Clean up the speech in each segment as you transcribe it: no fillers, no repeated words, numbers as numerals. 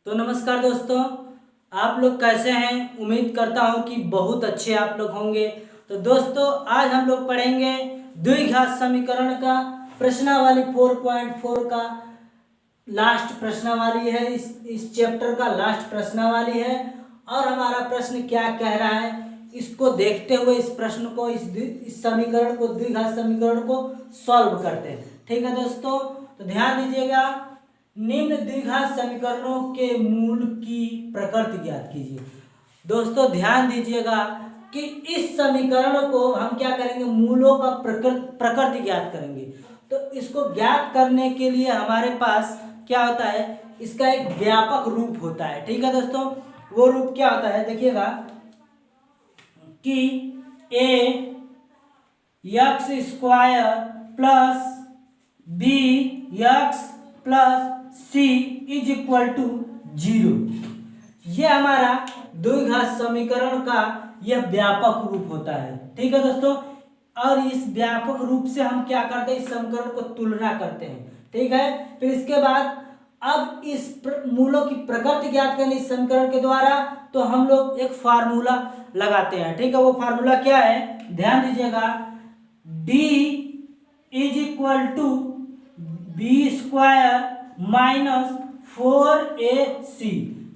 तो नमस्कार दोस्तों, आप लोग कैसे हैं। उम्मीद करता हूं कि बहुत अच्छे आप लोग होंगे। तो दोस्तों, आज हम लोग पढ़ेंगे द्विघात समीकरण का प्रश्नावली 4.4 का लास्ट प्रश्नावली है। इस चैप्टर का लास्ट प्रश्नावली है और हमारा प्रश्न क्या कह रहा है इसको देखते हुए इस प्रश्न को इस समीकरण को द्विघात समीकरण को सॉल्व करते हैं। ठीक है दोस्तों, तो ध्यान दीजिएगा। निम्न द्विघात समीकरणों के मूल की प्रकृति ज्ञात कीजिए। दोस्तों ध्यान दीजिएगा कि इस समीकरण को हम क्या करेंगे, मूलों का प्रकृति ज्ञात करेंगे। तो इसको ज्ञात करने के लिए हमारे पास क्या होता है, इसका एक व्यापक रूप होता है। ठीक है दोस्तों, वो रूप क्या होता है देखिएगा कि a x square plus b x plus c is equal to 0। यह हमारा द्विघात समीकरण का यह व्यापक रूप होता है। ठीक है दोस्तों, और इस व्यापक रूप से हम क्या करते हैं, इस समीकरण को तुलना करते हैं। ठीक है, फिर इसके बाद अब इस मूलों की प्रकृति ज्ञात करने इस समीकरण के द्वारा, तो हम लोग एक फार्मूला लगाते हैं। ठीक है, वो फार्मूला क्या है, ध्यान दीजिएगा। d is equal to b square minus 4ac,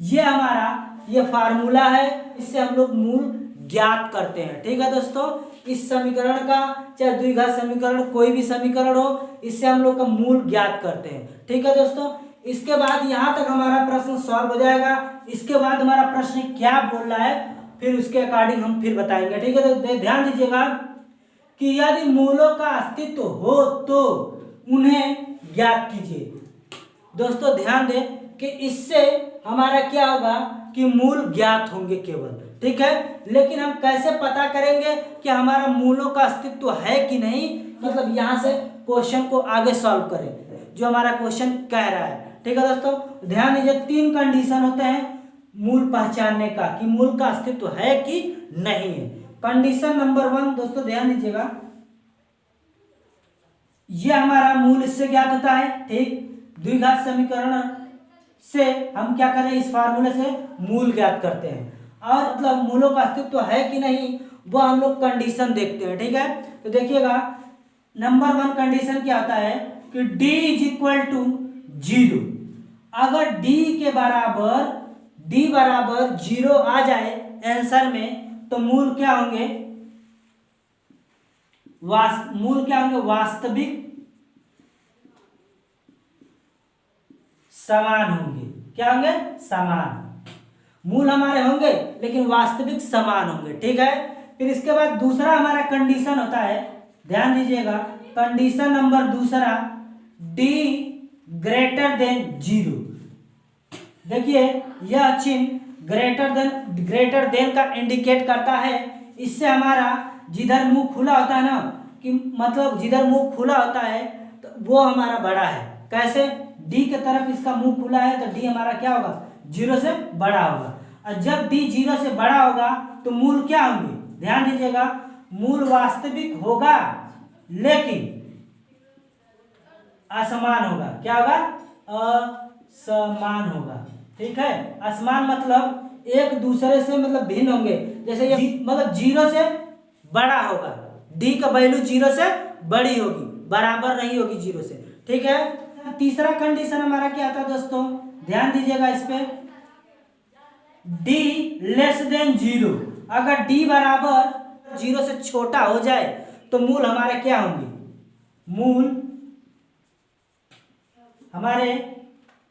ये हमारा ये फार्मूला है। इससे हम लोग मूल ज्ञात करते हैं। ठीक है दोस्तों, इस समीकरण का चाहे द्विघात समीकरण कोई भी समीकरण हो, इससे हम लोग का मूल ज्ञात करते हैं। ठीक है दोस्तों, इसके बाद यहाँ तक हमारा प्रश्न सॉल्व हो जाएगा। इसके बाद हमारा प्रश्न क्या बोल रहा है फिर उसके अकॉर्डिंग हम फिर बताएंगे। ठीक है, तो ध्यान दीजिएगा कि यदि मूलों का अस्तित्व हो तो उन्हें ज्ञात कीजिए। दोस्तों ध्यान दें कि इससे हमारा क्या होगा कि मूल ज्ञात होंगे केवल। ठीक है, लेकिन हम कैसे पता करेंगे कि हमारा मूलों का अस्तित्व है कि नहीं, मतलब यहाँ से क्वेश्चन को आगे सॉल्व करें जो हमारा क्वेश्चन कह रहा है। ठीक है दोस्तों, ध्यान दीजिए, 3 कंडीशन होते हैं मूल पहचानने का कि मूल का अस्तित्व है कि नहीं है। कंडीशन नंबर 1 दोस्तों ध्यान दीजिएगा, यह हमारा मूल इससे ज्ञात होता है। ठीक, द्विघात समीकरण से हम क्या करें, इस फार्मूले से मूल ज्ञात करते हैं और मतलब मूलों का अस्तित्व है कि नहीं वो हम लोग कंडीशन देखते हैं। ठीक है, तो देखिएगा नंबर 1 कंडीशन क्या आता है कि d इज इक्वल टू 0। अगर d बराबर 0 आ जाए आंसर में, तो मूल क्या होंगे, वास्तविक समान होंगे। क्या होंगे, समान। मूल हमारे होंगे लेकिन वास्तविक समान होंगे। ठीक है, फिर इसके बाद दूसरा हमारा कंडीशन होता है, ध्यान दीजिएगा, कंडीशन नंबर दूसरा d ग्रेटर देन 0। देखिए यह चिन्ह ग्रेटर देन का इंडिकेट करता है। इससे हमारा जिधर मुंह खुला होता है ना, कि मतलब जिधर मुंह खुला होता है तो वो हमारा बड़ा है। कैसे, डी की तरफ इसका मुंह खुला है तो डी हमारा क्या होगा, 0 से बड़ा होगा। और जब डी 0 से बड़ा होगा तो मूल क्या होंगे, ध्यान दीजिएगा, मूल वास्तविक होगा लेकिन असमान होगा। क्या होगा, असमान होगा। ठीक है, असमान मतलब एक दूसरे से मतलब भिन्न होंगे। जैसे ये मतलब 0 से बड़ा होगा, डी का वैल्यू 0 से बड़ी होगी, बराबर नहीं होगी 0 से। ठीक है, तीसरा कंडीशन हमारा क्या था दोस्तों, ध्यान दीजिएगा इस पे, d लेस देन 0। अगर d बराबर 0 से छोटा हो जाए तो मूल हमारे क्या होंगे, मूल हमारे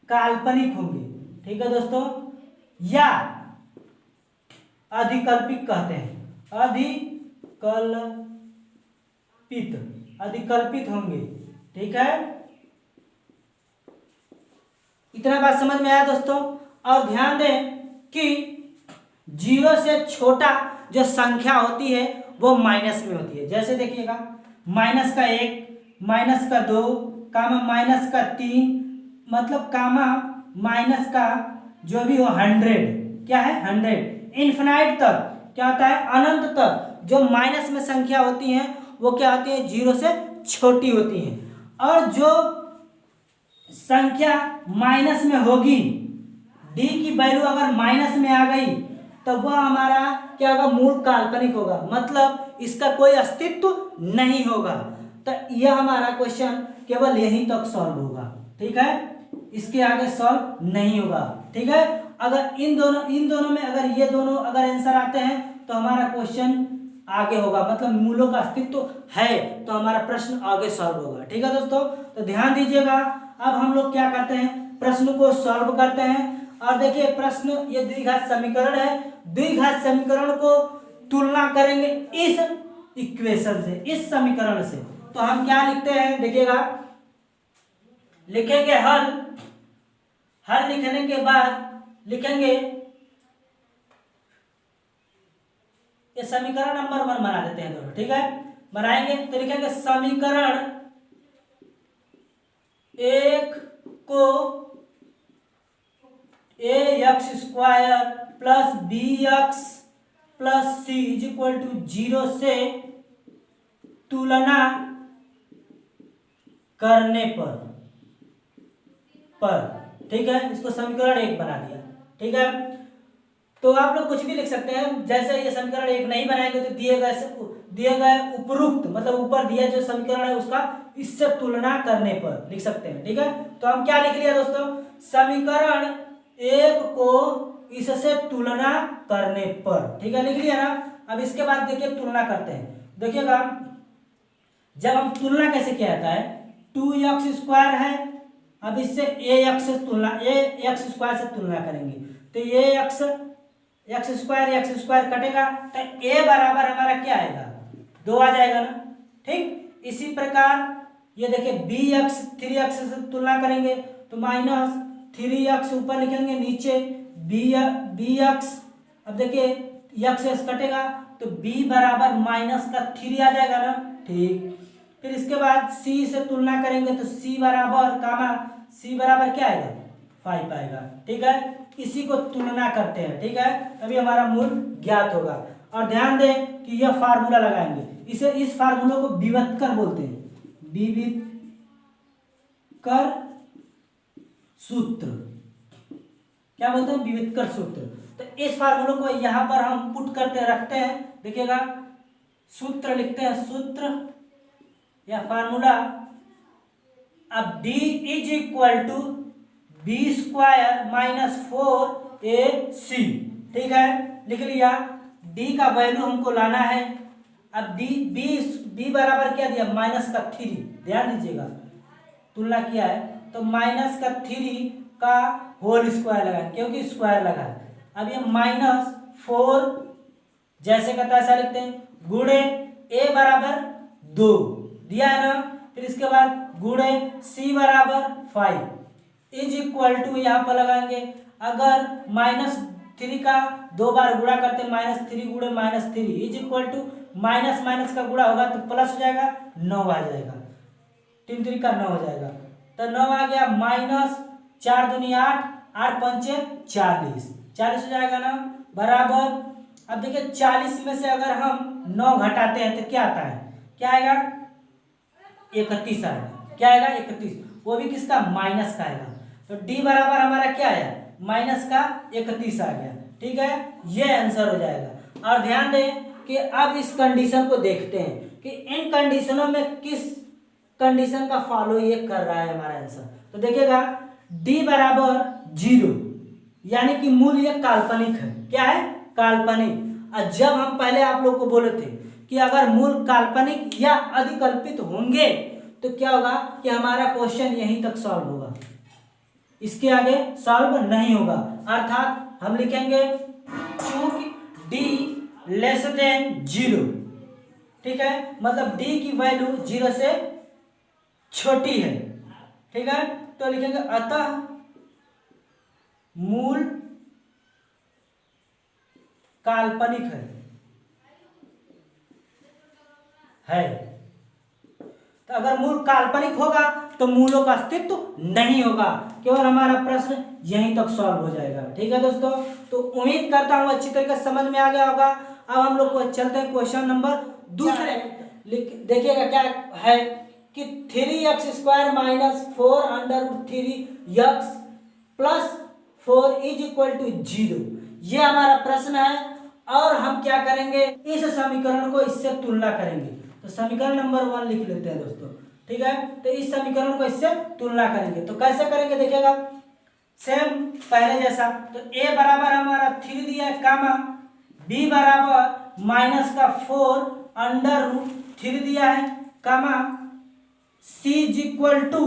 काल्पनिक होंगे। ठीक है दोस्तों, या अधिकल्पित कहते हैं, अधिकल्पित होंगे। ठीक है, इतना बात समझ में आया दोस्तों। और ध्यान दें कि 0 से छोटा जो संख्या होती है वो माइनस में होती है। जैसे देखिएगा -1, -2, -3, मतलब कामा माइनस का जो भी हो 100, क्या है 100, इन्फिनाइट तक क्या होता है, अनंत तक जो माइनस में संख्या होती हैं वो क्या होती है, 0 से छोटी होती हैं। और जो संख्या माइनस में होगी डी की वैल्यू अगर माइनस में आ गई तो वह हमारा क्या होगा, मूल काल्पनिक होगा, मतलब इसका कोई अस्तित्व नहीं होगा। तो यह हमारा क्वेश्चन केवल यहीं तक सॉल्व होगा, ठीक है, इसके आगे सॉल्व नहीं होगा, ठीक है। अगर इन दोनों में अगर ये दोनों अगर आंसर आते हैं तो हमारा क्वेश्चन आगे होगा, मतलब मूलों का अस्तित्व है तो हमारा प्रश्न आगे सॉल्व होगा, ठीक है दोस्तों। तो ध्यान दीजिएगा, अब हम लोग क्या करते हैं, प्रश्न को सॉल्व करते हैं। और देखिए प्रश्न, ये द्विघात समीकरण है, द्विघात समीकरण को तुलना करेंगे इस इक्वेशन से, इस समीकरण से। तो हम क्या लिखते हैं, देखिएगा, लिखेंगे हल, हल लिखने के बाद लिखेंगे, ये समीकरण नंबर 1 बना देते हैं दोनों, ठीक है, बनाएंगे तो लिखेंगे समीकरण 1 को ax² plus bx plus c is equal to 0 से तुलना करने पर, ठीक है, इसको समीकरण 1 बना दिया, ठीक है। तो आप लोग कुछ भी लिख सकते हैं, जैसे ये समीकरण 1 नहीं बनाएंगे तो दिए गए उपरोक्त, मतलब ऊपर दिया जो समीकरण है उसका इससे तुलना करने पर लिख सकते हैं, ठीक है। तो हम क्या लिख लिया दोस्तों, समीकरण 1 को इससे तुलना करने पर, ठीक है, लिख लिया ना। अब इसके बाद देखिए तुलना करते हैं, देखिएगा, जब हम तुलना कैसे किया जाता है, 2x² है, अब इससे ax से तुलना करेंगे, तो x² कटेगा तो a बराबर हमारा क्या आएगा, 2 आ जाएगा ना, ठीक। इसी प्रकार ये देखिए bx 3x से तुलना करेंगे तो -3x ऊपर लिखेंगे, नीचे bx, अब देखिए x कटेगा तो b बराबर -3 आ जाएगा ना, ठीक। फिर इसके बाद c से तुलना करेंगे तो c बराबर क्या आएगा, 5 आएगा, ठीक है। इसी को तुलना करते हैं, ठीक है, तभी हमारा मूल ज्ञात होगा। और ध्यान दें कि यह फार्मूला लगाएंगे, इस फार्मूला को विवित्तर बोलते हैं, विवित्तर सूत्र, क्या बोलते हैं, विवित्तर सूत्र। तो इस फार्मूला को यहाँ पर हम पुट करते रखते हैं, देखिएगा, सूत्र लिखते हैं, सूत्र या फार्मूला। अब d is equal to b² minus 4ac, ठीक है, लिख लिया। d का वैल्यू हमको लाना है, अब b बराबर क्या दिया, -3, ध्यान दीजिएगा, तुलना किया है तो -3 का होल स्क्वायर लगाए, क्योंकि स्क्वायर लगा है। अब ये -4 जैसे का तैसा लिखते हैं, गुणे a बराबर 2 दिया है ना, फिर इसके बाद गुणे c बराबर 5 इज इक्वल टू, यहाँ पर लगाएंगे, अगर -3 का 2 बार गुणा करते, -3 गुणे -3 इज इक्वल टू माइनस का गुणा होगा तो प्लस हो जाएगा, 9 आ जाएगा, 3 3 का 9 हो जाएगा, तो 9 आ गया, -4 दूनी 8, 8 पंचे 40 हो जाएगा ना, बराबर। अब देखिए 40 में से अगर हम 9 घटाते हैं तो क्या आता है, क्या आएगा, 31 आएगा, क्या आएगा, 31, वो भी किसका, माइनस का आएगा। तो d बराबर हमारा क्या आया, -31 आ गया, ठीक है, ये आंसर हो जाएगा। और ध्यान दें कि अब इस कंडीशन को देखते हैं कि इन कंडीशनों में किस कंडीशन का फॉलो ये कर रहा है हमारा आंसर। तो देखिएगा d बराबर 0, यानी कि मूल ये काल्पनिक है, क्या है, काल्पनिक। और जब हम पहले आप लोग को बोले थे कि अगर मूल काल्पनिक या अधिकल्पित होंगे तो क्या होगा कि हमारा क्वेश्चन यहीं तक सॉल्व होगा, इसके आगे सॉल्व नहीं होगा। अर्थात हम लिखेंगे चूंकि d लेस देन 0, ठीक है, मतलब d की वैल्यू 0 से छोटी है, ठीक है, तो लिखेंगे अतः मूल काल्पनिक है। तो अगर मूल काल्पनिक होगा तो मूलों का अस्तित्व नहीं होगा, केवल हमारा प्रश्न यहीं तक सॉल्व हो जाएगा, ठीक है दोस्तों। तो उम्मीद करता हूँ अच्छी तरीके से समझ में आ गया होगा। अब हम लोग को चलते हैं क्वेश्चन नंबर दूसरे, देखिएगा क्या है कि 3x² -4√3x plus 4 is equal to 0। ये हमारा प्रश्न है और हम क्या करेंगे, इस समीकरण को इससे तुलना करेंगे। तो समीकरण नंबर 1 लिख लेते हैं दोस्तों, ठीक है। तो इस समीकरण को इससे तुलना करेंगे, तो कैसे करेंगे देखिएगा, सेम पहले जैसा। तो a बराबर हमारा 3 दिया है कामा, b बराबर माइनस का 4 अंडर रूट 3 दिया है कामा, c इज इक्वल टू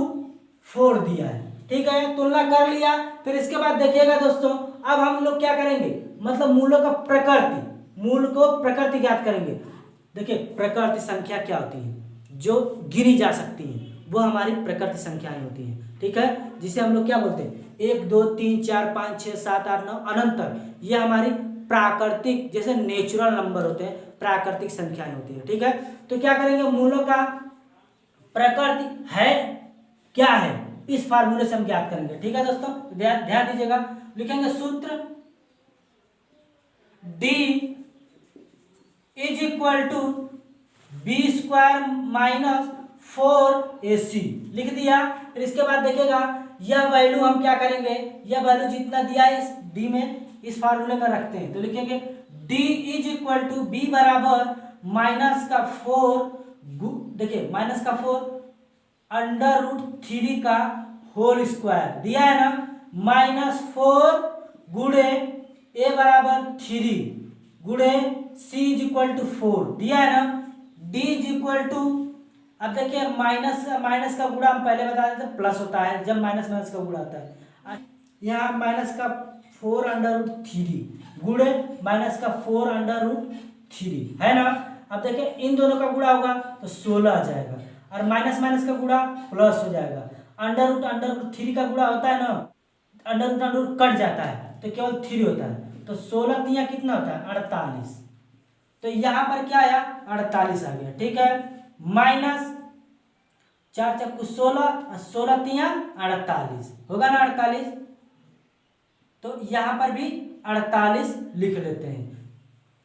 4 दिया है, ठीक है। तुलना कर लिया। फिर इसके बाद देखिएगा दोस्तों, अब हम लोग क्या करेंगे, मतलब मूलों का प्रकृति, मूल को प्रकृति ज्ञात करेंगे। देखिए प्रकृति संख्या क्या होती है, जो गिनी जा सकती है, वो हमारी प्रकृति संख्याएं होती हैं, ठीक है। जिसे हम लोग क्या बोलते हैं, 1 2 3 4 5 6 7 8 9 अनंत तक, ये हमारी प्राकृतिक, जैसे नेचुरल नंबर होते हैं, प्राकृतिक संख्याएं होती है, ठीक है। तो क्या करेंगे, मूलों का प्रकृति है क्या है, इस फार्मूले से हम ज्ञात करेंगे, ठीक है दोस्तों। ध्यान दीजिएगा, लिखेंगे सूत्र d is equal to b square minus 4ac लिख दिया। फिर इसके बाद देखिएगा, यह वैल्यू हम क्या करेंगे, यह वैल्यू जितना दिया है इस d में, इस फार्मूले में रखते हैं। तो लिखेंगे d is equal to b बराबर माइनस का 4, देखिए माइनस का 4 अंडर रूट 3 का होल स्क्वायर दिया है ना, माइनस 4 गुणे a बराबर 3 गुणे c इज इक्वल टू 4 दिया है ना, d इज इक्वल टू, अब देखिए माइनस का गुणा हम पहले बता देते प्लस होता है जब माइनस का गुणा आता है। यहाँ माइनस का 4 अंडर रूट 3 गुणे माइनस का 4 अंडर रूट 3 है ना। अब देखिए इन दोनों का गुणा होगा तो 16 आ जाएगा, और माइनस का गुणा प्लस हो जाएगा। अंडर रूट 3 का गुणा होता है ना, अंडर रूट कट जाता है तो केवल 3 होता है, तो 16 तिया कितना होता है 48। तो यहाँ पर क्या आया 48 आ गया, ठीक है। माइनस 4 चक्कू 16 और 16 तिया 48 होगा ना 48, तो यहाँ पर भी 48 लिख लेते हैं,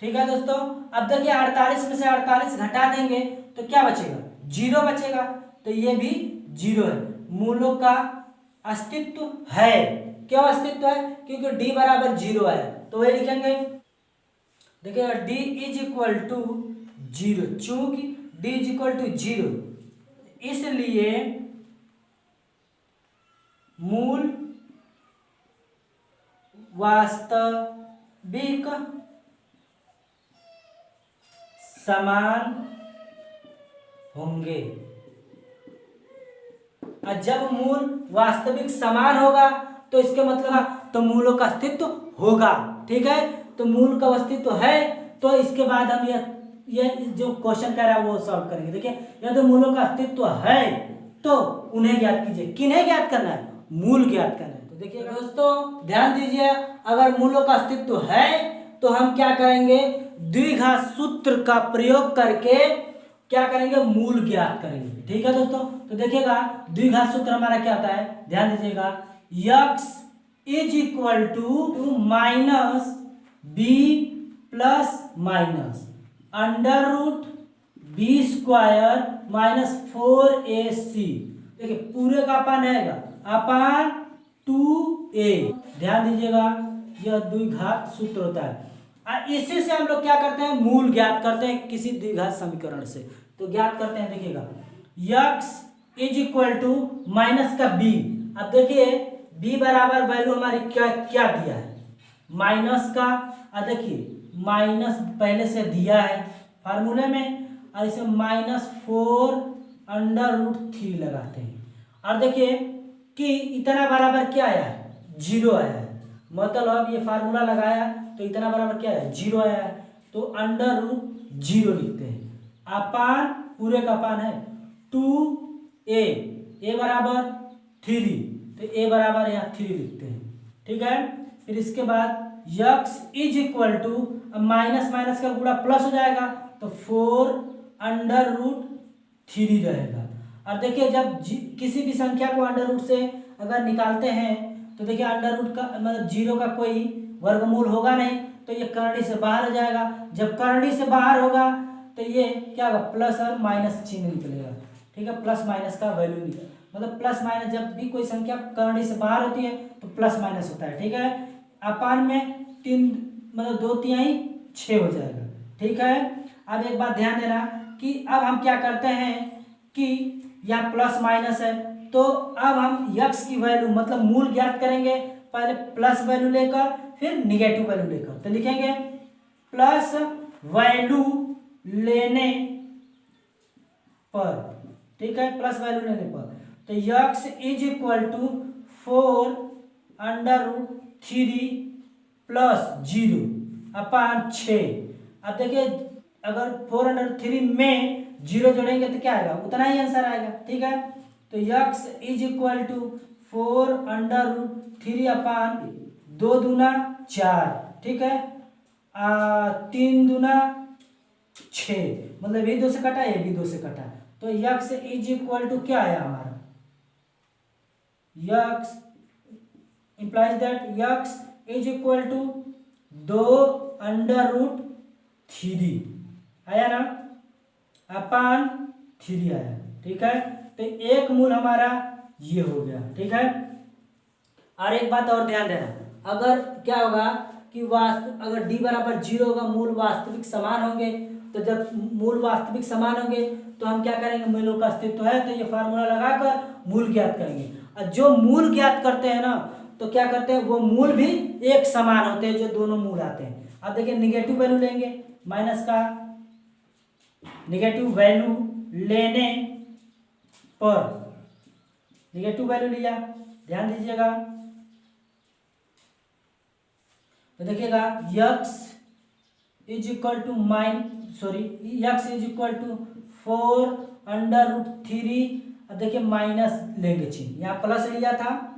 ठीक है दोस्तों। अब देखिए 48 में से 48 घटा देंगे तो क्या बचेगा, 0 बचेगा, तो ये भी 0 है। मूलों का अस्तित्व है, क्यों अस्तित्व है, क्योंकि d बराबर 0 आया, तो वही लिखेंगे। देखिएगा d इज इक्वल टू 0, चूंकि d इज इक्वल टू 0 इसलिए मूल वास्तविक समान होंगे। और जब मूल वास्तविक समान होगा तो इसके मतलब तो मूलों का अस्तित्व होगा, ठीक है। तो मूल का अस्तित्व है, तो इसके बाद हम ये जो क्वेश्चन कह रहा है वो सॉल्व करेंगे। देखिए यदि मूलों का अस्तित्व है तो उन्हें ज्ञात कीजिए। किन्हें ज्ञात करना है, मूल ज्ञात करना है। तो देखिए दोस्तों ध्यान दीजिए, अगर मूलों का अस्तित्व है तो हम क्या करेंगे, द्विघात सूत्र का प्रयोग करके क्या करेंगे, मूल ज्ञात करेंगे, ठीक है दोस्तों। तो देखिएगा द्विघात सूत्र हमारा क्या होता है, ध्यान दीजिएगा, x is equal to minus b plus minus under root b square minus 4ac। देखिए पूरे का अपान आएगा, अपान 2a। ध्यान दीजिएगा यह द्विघात सूत्र होता है, और इसी से हम लोग क्या करते हैं, मूल ज्ञात करते हैं किसी द्विघात समीकरण से। तो ज्ञात करते हैं, देखिएगा x is equal to minus का b। अब देखिए b बराबर वैल्यू हमारी क्या क्या दिया है, माइनस का, और देखिए माइनस पहले से दिया है फार्मूले में, और इसे -4 अंडर रूट 3 लगाते हैं, और देखिए कि इतना बराबर क्या आया है, 0 आया है। मतलब ये फार्मूला लगाया तो इतना बराबर क्या है, 0 आया है, तो अंडर रूट 0 लिखते हैं, अपान पूरे का अपान है 2a, a बराबर 3, तो a बराबर यहाँ 3 लिखते हैं, ठीक है। फिर इसके बाद x इज इक्वल टू, अब माइनस का गुणा प्लस हो जाएगा तो 4 अंडर रूट 3 रहेगा। और देखिए जब किसी भी संख्या को अंडर रूट से अगर निकालते हैं तो देखिए अंडर रूट का मतलब 0 का कोई वर्गमूल होगा नहीं, तो ये करनी से बाहर हो जाएगा। जब करनी से बाहर होगा तो ये क्या होगा, प्लस और माइनस चिन्ह निकलेगा, ठीक है, प्लस माइनस का वैल्यू निकलेगा, मतलब प्लस माइनस, जब भी कोई संख्या करनी से बाहर होती है तो प्लस माइनस होता है, ठीक है। अपान में 3 मतलब 2/3 6 हो जाएगा, ठीक है। अब एक बात ध्यान देना कि अब हम क्या करते हैं कि यहाँ प्लस माइनस है, तो अब हम यक्स की वैल्यू मतलब मूल ज्ञात करेंगे, पहले प्लस वैल्यू लेकर फिर निगेटिव वैल्यू लेकर। तो लिखेंगे प्लस वैल्यू लेने पर, ठीक है, प्लस वैल्यू लेने पर। तो x is equal to 4√3 plus 0 upon 6। अब देखिए अगर 4√3 में 0 जोड़ेंगे तो क्या आएगा, उतना ही आंसर आएगा, ठीक है। तो यक्स इज इक्वल टू 4√3 अपान 2 दूना 4, ठीक है, 3 दूना 6, मतलब ये 2 से कटा, ये भी 2 से कटा। तो यक्स इज इक्वल टू क्या आया हमारा, x implies that x is equal to 2√3 आया ना, अपान 3 आया, ठीक है। तो एक मूल हमारा ये हो गया, ठीक है। और एक बात और ध्यान देना, अगर क्या होगा कि अगर d बराबर 0 होगा, मूल वास्तविक समान होंगे, तो जब मूल वास्तविक समान होंगे तो हम क्या करेंगे, मूलों का अस्तित्व है तो ये फार्मूला लगाकर मूल ज्ञात करेंगे। और जो मूल ज्ञात करते हैं ना तो क्या करते हैं, वो मूल भी एक समान होते हैं जो दोनों मूल आते हैं। अब देखिए निगेटिव वैल्यू लेंगे, माइनस का निगेटिव वैल्यू लेने पर, निगेटिव वैल्यू लिया, ध्यान दीजिएगा। तो देखिएगा x is equal to x is equal to 4√3। अब देखिए माइनस लेंगे चिन्ह, यहाँ प्लस लिया था,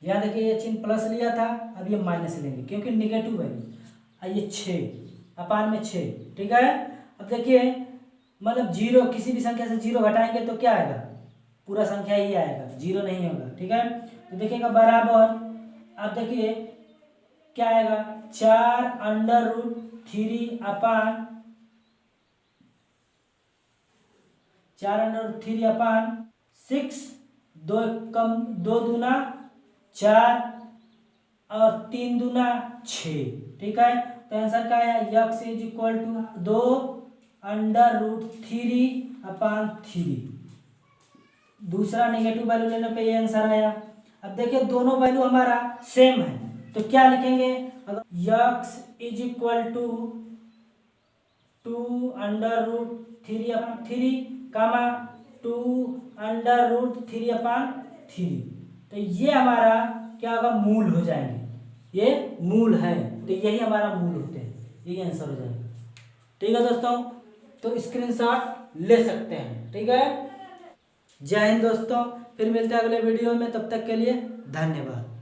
यहाँ देखिए ये चिन्ह प्लस लिया था, अब ये माइनस लेंगे क्योंकि निगेटिव वैल्यू। ये 6 अपान में 6, ठीक है। अब देखिए मतलब 0, किसी भी संख्या से 0 घटाएंगे तो क्या आएगा, पूरा संख्या ही आएगा, 0 नहीं होगा, ठीक है। तो देखिएगा बराबर, अब देखिए क्या आएगा, 4√3 अपान 6, 2 कम 2 दूना 4 और 3 दूना 6, ठीक है। तो आंसर क्या आया, यक्स इज इक्वल टू 2√3 अपान 3। दूसरा नेगेटिव वैल्यू लेने पे ये आंसर आया। अब देखिए दोनों वैल्यू हमारा सेम है तो क्या लिखेंगे, अगर यक्स इज इक्वल टू 2√3 अपान 3 कामा 2√3 अपान 3, तो ये हमारा क्या होगा, मूल हो जाएंगे, ये मूल है तो यही हमारा मूल होते हैं, यही आंसर हो जाएगा, ठीक है दोस्तों। तो स्क्रीनशॉट ले सकते हैं, ठीक है। जय हिंद दोस्तों, फिर मिलते हैं अगले वीडियो में, तब तक के लिए धन्यवाद।